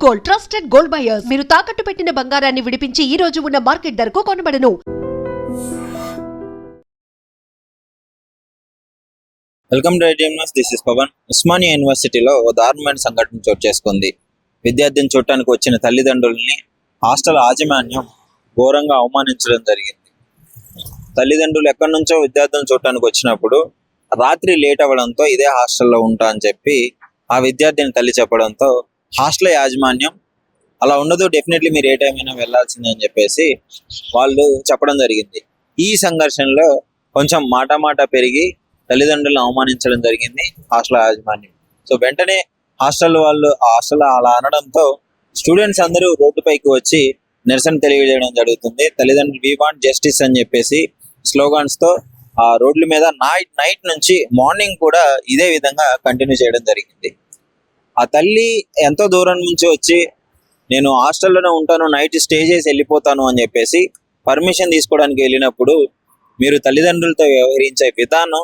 Gold, trusted gold buyers. మీరు తాకట్టు పెట్టిన బంగారాన్ని విడిపించి ఈ రోజు ఉన్న మార్కెట్ ధరకు కొనబడను. Welcome to iDream news. This is Pavan. Osmania యూనివర్సిటీలో ఓ దారుణమైన సంఘటన చోటు చేసుకుంది. విద్యార్థిని చూడటానికి వచ్చిన తల్లిదండ్రుల్ని హాస్టల్ యాజమాన్యం ఘోరంగా అవమానించడం జరిగింది. తల్లిదండ్రులు ఎక్కడి నుంచో విద్యార్థులను చూడటానికి వచ్చినప్పుడు రాత్రి లేట్ అవ్వడంతో ఇదే హాస్టల్లో ఉంటా అని చెప్పి ఆ విద్యార్థిని తల్లి చెప్పడంతో హాస్టల్ యాజమాన్యం అలా ఉండదు, డెఫినెట్లీ మీరు ఏ టైం అయినా వెళ్లాల్సిందే అని చెప్పేసి వాళ్ళు చెప్పడం జరిగింది. ఈ సంఘర్షణలో కొంచెం మాట పెరిగి తల్లిదండ్రులను అవమానించడం జరిగింది హాస్టల్ యాజమాన్యం. సో వెంటనే హాస్టల్ వాళ్ళు అలా అనడంతో స్టూడెంట్స్ అందరూ రోడ్డుపైకి వచ్చి నిరసన తెలియజేయడం జరుగుతుంది. తల్లిదండ్రులు వి వాంట్ జస్టిస్ అని చెప్పేసి స్లోగాన్స్ తో ఆ రోడ్ల మీద నైట్ నుంచి మార్నింగ్ కూడా ఇదే విధంగా కంటిన్యూ చేయడం జరిగింది. ఆ తల్లి ఎంతో దూరం నుంచి వచ్చి నేను హాస్టల్లోనే ఉంటాను, నైట్ స్టే చేసి వెళ్ళిపోతాను అని చెప్పేసి పర్మిషన్ తీసుకోవడానికి వెళ్ళినప్పుడు మీరు తల్లిదండ్రులతో వ్యవహరించే విధానం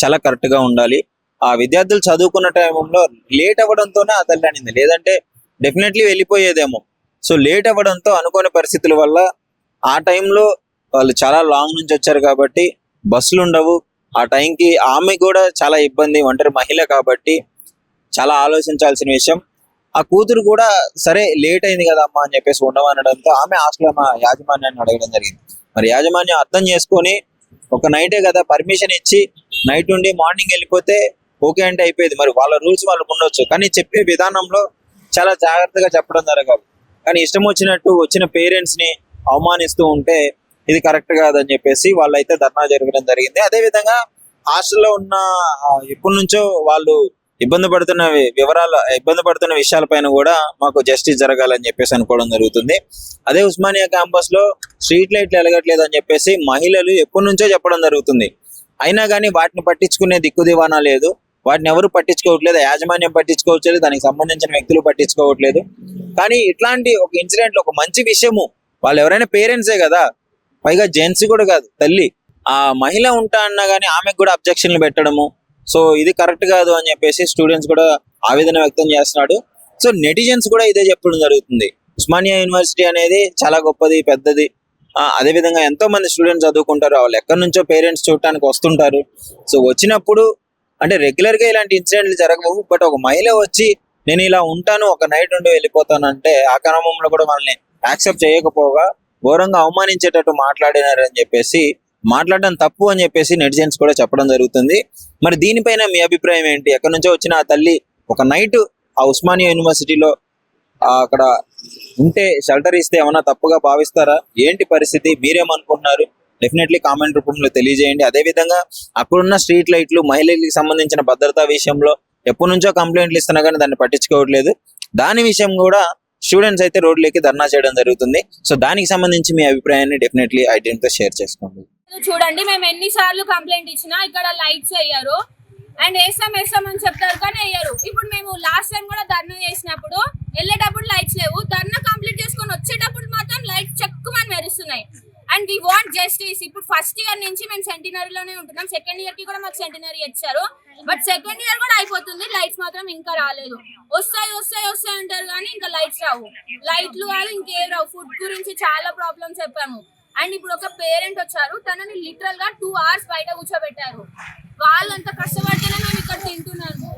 చాలా కరెక్ట్గా ఉండాలి. ఆ విద్యార్థులు చదువుకున్న టైంలో లేట్ అవ్వడంతోనే ఆ తల్లి అనింది, లేదంటే డెఫినెట్లీ వెళ్ళిపోయేదేమో. సో లేట్ అవ్వడంతో అనుకోని పరిస్థితుల వల్ల ఆ టైంలో వాళ్ళు చాలా లాంగ్ నుంచి వచ్చారు కాబట్టి బస్సులు ఉండవు. ఆ టైంకి ఆమె కూడా చాలా ఇబ్బంది, ఒంటరి మహిళ కాబట్టి చాలా ఆలోచించాల్సిన విషయం. ఆ కూతురు కూడా సరే లేట్ అయింది కదా అమ్మా అని చెప్పేసి ఉండమనడంతో ఆమె హాస్టల్ యాజమాన్యాన్ని అడగడం జరిగింది. మరి యాజమాన్యం అర్థం చేసుకొని ఒక నైటే కదా పర్మిషన్ ఇచ్చి నైట్ నుండి మార్నింగ్ వెళ్ళిపోతే ఓకే అంటే అయిపోయేది. మరి వాళ్ళ రూల్స్ వాళ్ళకు ఉండొచ్చు, కానీ చెప్పే విధానంలో చాలా జాగ్రత్తగా చెప్పడం జరగాలి. కానీ ఇష్టం వచ్చినట్టు వచ్చిన పేరెంట్స్ ని అవమానిస్తూ ఉంటే ఇది కరెక్ట్ కాదని చెప్పేసి వాళ్ళైతే ధర్నా జరగడం జరిగింది. అదే విధంగా హాస్టల్లో ఉన్న ఎప్పటి నుంచో వాళ్ళు ఇబ్బంది పడుతున్న విషయాలపైన కూడా మాకు జస్టిస్ జరగాలని చెప్పేసి అనుకోవడం జరుగుతుంది. అదే ఉస్మానియా క్యాంపస్ లో స్ట్రీట్ లైట్లు వెలగట్లేదు అని చెప్పేసి మహిళలు ఎప్పటి నుంచో చెప్పడం జరుగుతుంది. అయినా కానీ వాటిని పట్టించుకునే దిక్కు దివానా లేదు. వాటిని ఎవరు పట్టించుకోవట్లేదు, యాజమాన్యం పట్టించుకోవట్లేదు, దానికి సంబంధించిన వ్యక్తులు పట్టించుకోవట్లేదు. కానీ ఇట్లాంటి ఒక ఇన్సిడెంట్ ఒక మంచి విషయము, వాళ్ళు ఎవరైనా పేరెంట్సే కదా, పైగా జెంట్స్ కూడా కాదు, తల్లి ఆ మహిళ ఉంటా అన్నా కానీ ఆమెకు కూడా అబ్జెక్షన్లు పెట్టడము, సో ఇది కరెక్ట్ కాదు అని చెప్పేసి స్టూడెంట్స్ కూడా ఆవేదన వ్యక్తం చేస్తున్నాడు. సో నెటిజన్స్ కూడా ఇదే చెప్పడం జరుగుతుంది. ఉస్మానియా యూనివర్సిటీ అనేది చాలా గొప్పది, పెద్దది. అదేవిధంగా ఎంతో మంది స్టూడెంట్స్ చదువుకుంటారు, వాళ్ళు ఎక్కడి నుంచో పేరెంట్స్ చూడటానికి వస్తుంటారు. సో వచ్చినప్పుడు అంటే రెగ్యులర్ గా ఇలాంటి ఇన్సిడెంట్లు జరగవు, బట్ ఒక మహిళ వచ్చి నేను ఇలా ఉంటాను, ఒక నైట్ ఉండి వెళ్ళిపోతాను అంటే ఆ క్రమంలో కూడా వాళ్ళని యాక్సెప్ట్ చేయకపోగా ఘోరంగా అవమానించేటట్టు మాట్లాడినారు అని చెప్పేసి, మాట్లాడడం తప్పు అని చెప్పేసి నెటిజన్స్ కూడా చెప్పడం జరుగుతుంది. మరి దీనిపైన మీ అభిప్రాయం ఏంటి? ఎక్కడి నుంచో వచ్చిన ఆ తల్లి ఒక నైట్ ఆ ఉస్మానియా యూనివర్సిటీలో అక్కడ ఉంటే షెల్టర్ ఇస్తే ఏమన్నా తప్పుగా భావిస్తారా? ఏంటి పరిస్థితి, మీరేమనుకుంటున్నారు? డెఫినెట్లీ కామెంట్ రూపంలో తెలియజేయండి. అదేవిధంగా అక్కడున్న స్ట్రీట్ లైట్లు మహిళలకు సంబంధించిన భద్రతా విషయంలో ఎప్పటి నుంచో కంప్లైంట్లు ఇస్తున్నా కానీ దాన్ని పట్టించుకోవట్లేదు. దాని విషయం కూడా స్టూడెంట్స్ అయితే రోడ్లకి ధర్నా చేయడం జరుగుతుంది. సో దానికి సంబంధించి మీ అభిప్రాయాన్ని డెఫినెట్లీ ఐడెంటితో షేర్ చేసుకోండి. చూడండి, మేము ఎన్నిసార్లు కంప్లైంట్ ఇచ్చినా ఇక్కడ లైట్స్ వేయరు అండ్ వేస్తాం అని చెప్తారు కానీ వేయరు. ఇప్పుడు మేము లాస్ట్ టైం కూడా ధర్నా చేసినప్పుడు వెళ్ళేటప్పుడు లైట్స్ లేవు, ధర్నా కంప్లీట్ చేసుకొని వచ్చేటప్పుడు మాత్రం లైట్స్ చెక్కుమని మెరుస్తున్నాయి. And we want justice. ఇప్పుడు ఫస్ట్ ఇయర్ నుంచి మేము సెంటినరీలోనే ఉంటున్నాం, సెకండ్ ఇయర్ కి కూడా మాకు సెంటినరీ ఇచ్చారు, బట్ సెకండ్ ఇయర్ కూడా అయిపోతుంది, లైట్స్ మాత్రం ఇంకా రాలేదు. వస్తాయి అంటారు కానీ ఇంకా లైట్స్ రావు. లైట్లు కాదు ఇంకేం రావు. ఫుడ్ గురించి చాలా ప్రాబ్లమ్స్ చెప్పాము. అండ్ ఇప్పుడు ఒక పేరెంట్ వచ్చారు, తనని లిటరల్ గా 2 hours బయట కూర్చోబెట్టారు. వాళ్ళంత కష్టపడితేనే మేము ఇక్కడ తింటున్నాము.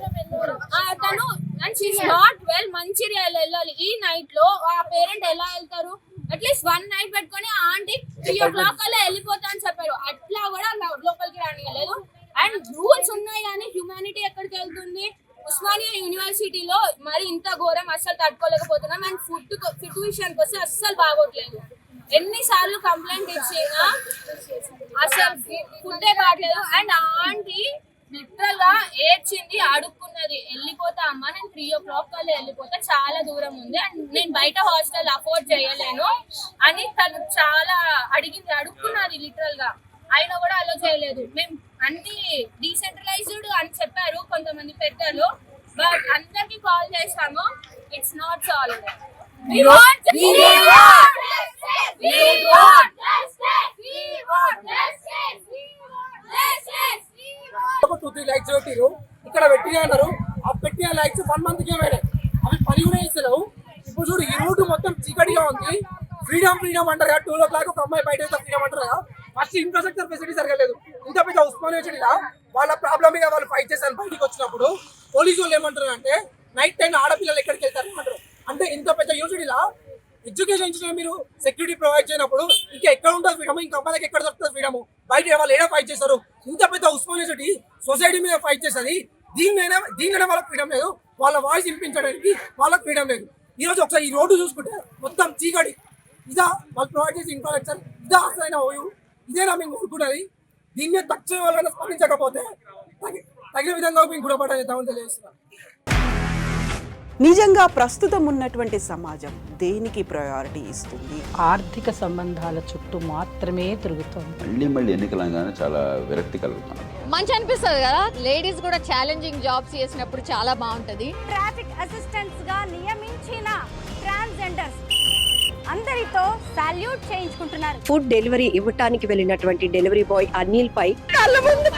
తను and she is not well, Mancherial వెళ్ళాలి. ఈ నైట్ లో ఆ పేరెంట్ ఎలా వెళ్తారు? అట్లీస్ట్ 1 night పెట్టుకొని ఆంటీ 3 o'clock అలా వెళ్ళిపోతా అని చెప్పారు. అట్లా కూడా లోపలికి రానియలేదు. అండ్ రూల్స్ ఉన్నాయి కానీ హ్యూమానిటీ ఎక్కడికి వెళ్తుంది? ఉస్మానియా యూనివర్సిటీలో మరి ఇంత ఘోరం అస్సలు తట్టుకోలేకపోతున్నాం. అండ్ ఫుడ్ విషయానికి వస్తే అస్సలు బాగోట్లేదు. ఎన్నిసార్లు కంప్లైంట్ ఇచ్చినా అసలు ఫుడ్డే బాగలేదు. అండ్ ఆంటీ లిటరల్ గా ఏడ్చింది, అడుక్కున్నది, వెళ్ళిపోతా అమ్మా నేను 3 o'clock కల్లా వెళ్ళిపోతా, చాలా దూరం ఉంది అండ్ నేను బయట హాస్టల్ అఫోర్డ్ చేయలేను అని తను చాలా అడుక్కున్నది లిటరల్ గా. అయినా కూడా అలో చేయలేదు. మేము అన్ని డీసెంట్రలైజ్డ్ అని చెప్పారు కొంతమంది పెద్దలు, బట్ అందరికి కాల్ చేస్తాము, ఇట్స్ నాట్ సాల్వ్. లైట్స్ ఇక్కడ పెట్టినా అన్నారు. ఆ పెట్టిన లైట్స్ 1 month కే వేరే, అవి పని కూడా వేస్తలేవు. ఇప్పుడు ఇప్పుడు చూడు ఈ రోడ్డు మొత్తం చీకటిగా ఉంది. ఫ్రీడమ్ అంటారు కదా, 2 o'clock ఒక అమ్మాయి బయట ఫ్రీడమ్ అంటారు కదా. ఫస్ట్ ఇన్ఫ్రాస్ట్రక్చర్ ఫెసిలిటీ జరగలేదు. ఇంత పెద్ద ఉస్మానియా యూనివర్సిటీలో వాళ్ళ ప్రాబ్లం మీద వాళ్ళు ఫైట్ చేశారు. బయటికి వచ్చినప్పుడు పోలీసు వాళ్ళు ఏమంటారు అంటే నైట్ టైం ఆడపిల్లలు ఎక్కడికి వెళ్తారు అంటారు. అంటే ఇంత పెద్ద యూనివర్సిటీలో ఎడ్యుకేషన్ ఇచ్చిన మీరు సెక్యూరిటీ ప్రొవైడ్ చేయనప్పుడు ఇంకా ఎక్కడ ఉంటుంది ఫ్రీడమ్? ఇంకా అమ్మాయికి ఎక్కడ దొరుకుతుంది ఫ్రీడమ్? బయట వాళ్ళు ఏడా ఫైట్ చేస్తారు? ఇంత పెద్ద ఉస్మానియా యూనివర్సిటీ సొసైటీ మీద ఫైట్ చేస్తుంది. దీనినే వాళ్ళకి ఫ్రీడమ్ లేదు. వాళ్ళ వాయిస్ వినిపించడానికి వాళ్ళకి ఫ్రీడమ్ లేదు. ఈ రోజు ఒకసారి ఈ రోడ్డు చూసుకుంటే మొత్తం చీకటి. ఇదా వాళ్ళు ప్రొవైడ్ చేసే ఇన్ఫ్రాస్ట్రక్చర్? ఇదా అసలైన ఓయూ? ఇదేనా మేము కోరుకున్నది? దీని మీద తక్షణ వాళ్ళని స్పందించకపోతే తగిన విధంగా మేము గుణపడ చేద్దామని తెలియజేస్తున్నాం. నిజంగా ప్రస్తుతం ఉన్నటువంటి సమాజం దేనికి ప్రయారిటీ ఇస్తుంది? ఆర్థిక సంబంధాల చుట్టూ మాత్రమే తిరుగుతోంది. మళ్ళీ ఎన్నికలంగానే చాలా విరక్తి కలుగుతున్నాం. మంచి అనిపిస్తుంది కదా, లేడీస్ కూడా ఛాలెంజింగ్ జాబ్స్ చేసినప్పుడు చాలా బాగుంటది. ట్రాఫిక్ అసిస్టెంట్స్ గా నియమించిన ట్రాన్స్జెండర్స్ అందరితో సాల్యూట్ చేయించుకుంటున్నారు. ఫుడ్ డెలివరీ ఇవ్వటానికి వెళ్ళినటువంటి డెలివరీ బాయ్ అనిల్ పై కళ్ళ ముందు